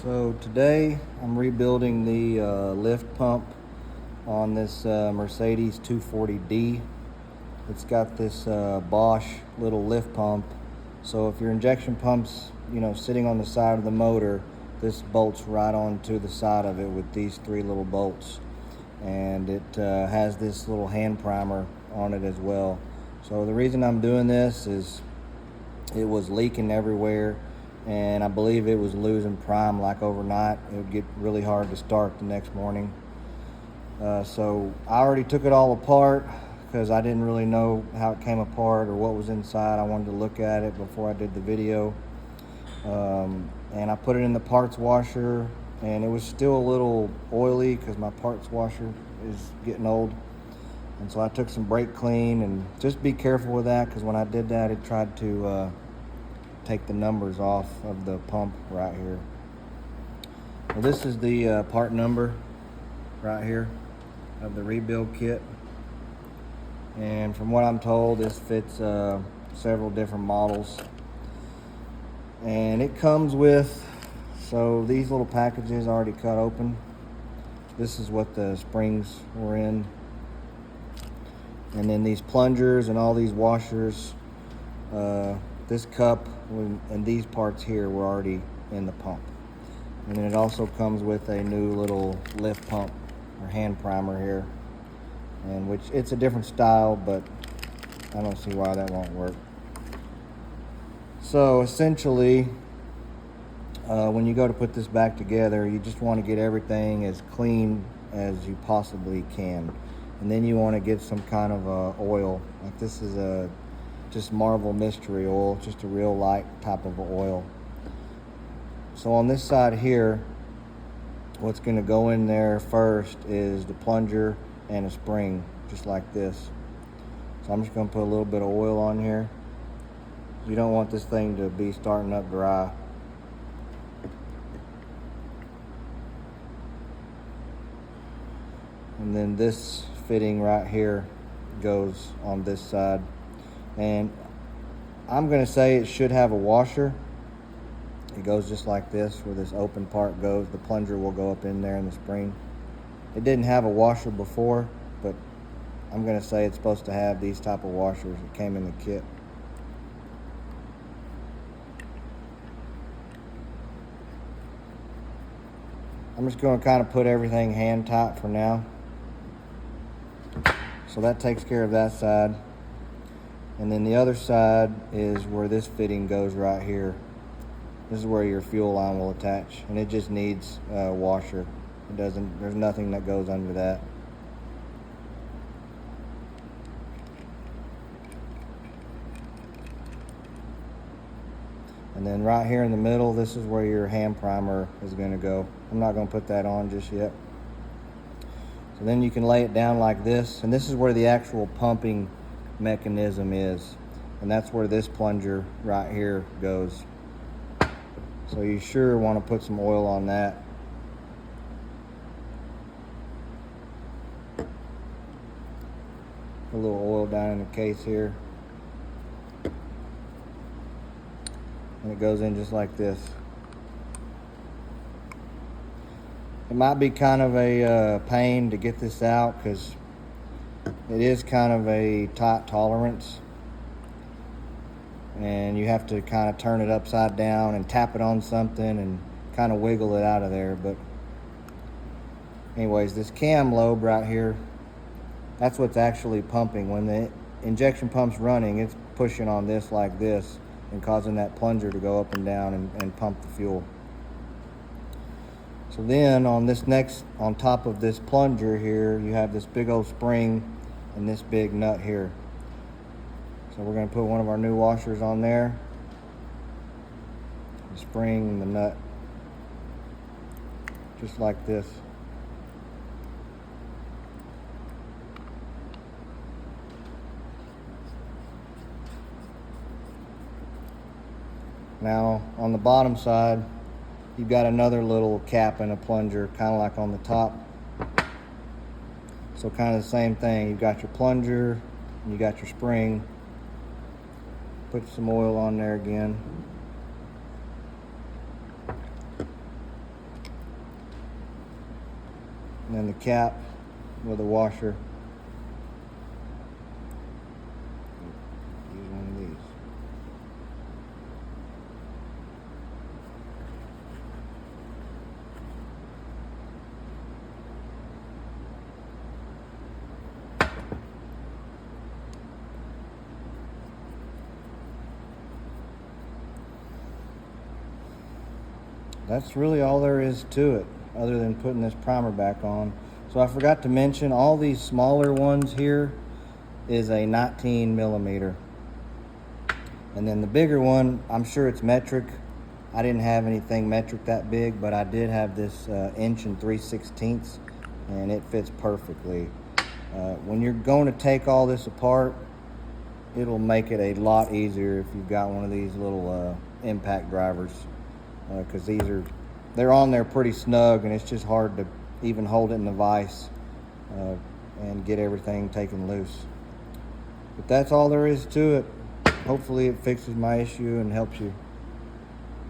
So today I'm rebuilding the lift pump on this Mercedes 240D. It's got this Bosch little lift pump. So if your injection pump's sitting on the side of the motor, this bolts right onto the side of it with these three little bolts. And it has this little hand primer on it as well. So the reason I'm doing this is it was leaking everywhere, and I believe it was losing prime like overnight. It would get really hard to start the next morning. So I already took it all apart because I didn't really know how it came apart or what was inside. I wanted to look at it before I did the video. And I put it in the parts washer, and it was still a little oily because my parts washer is getting old. And so I took some brake clean, and just be careful with that because when I did that, it tried to take the numbers off of the pump right here. Well, this is the part number right here of the rebuild kit. And from what I'm told, this fits several different models. And it comes with, so these little packages already cut open. This is what the springs were in. And then these plungers and all these washers, this cup and these parts here were already in the pump. And then it also comes with a new little lift pump or hand primer here, and which it's a different style, but I don't see why that won't work. So essentially, when you go to put this back together, you just want to get everything as clean as you possibly can. And then you want to get some kind of oil. Like this is just Marvel Mystery Oil, just a real light type of oil. So on this side here, what's going to go in there first is the plunger and a spring, just like this. So I'm just going to put a little bit of oil on here. You don't want this thing to be starting up dry. And then this fitting right here goes on this side. And I'm going to say it should have a washer. It goes just like this, where this open part goes. The plunger will go up in there in the spring. It didn't have a washer before, but I'm going to say it's supposed to have these type of washers. It came in the kit. I'm just going to kind of put everything hand tight for now. So that takes care of that side. And then the other side is where this fitting goes right here. This is where your fuel line will attach, and it just needs a washer. There's nothing that goes under that. And then right here in the middle, this is where your hand primer is going to go. I'm not going to put that on just yet. So then you can lay it down like this, and this is where the actual pumping mechanism is, and that's where this plunger right here goes. So you sure want to put some oil on that. A little oil down in the case here, and it goes in just like this. It might be kind of a pain to get this out because it is kind of a tight tolerance, and you have to kind of turn it upside down and tap it on something and kind of wiggle it out of there. But anyways, this cam lobe right here, that's what's actually pumping. When the injection pump's running, it's pushing on this like this and causing that plunger to go up and down and pump the fuel. So then on top of this plunger here, you have this big old spring and this big nut here. So we're going to put one of our new washers on there, the spring and the nut, just like this. Now on the bottom side, you've got another little cap and a plunger, kind of like on the top. So kind of the same thing. You've got your plunger and you got your spring. Put some oil on there again. and then the cap with a washer. Use one of these. That's really all there is to it, other than putting this primer back on. So I forgot to mention, all these smaller ones here is a 19 millimeter. And then the bigger one, I'm sure it's metric. I didn't have anything metric that big, but I did have this 1 3/16", and it fits perfectly. When you're going to take all this apart, it'll make it a lot easier if you've got one of these little impact drivers, because they're on there pretty snug, and it's just hard to even hold it in the vise and get everything taken loose. But that's all there is to it. Hopefully it fixes my issue and helps you.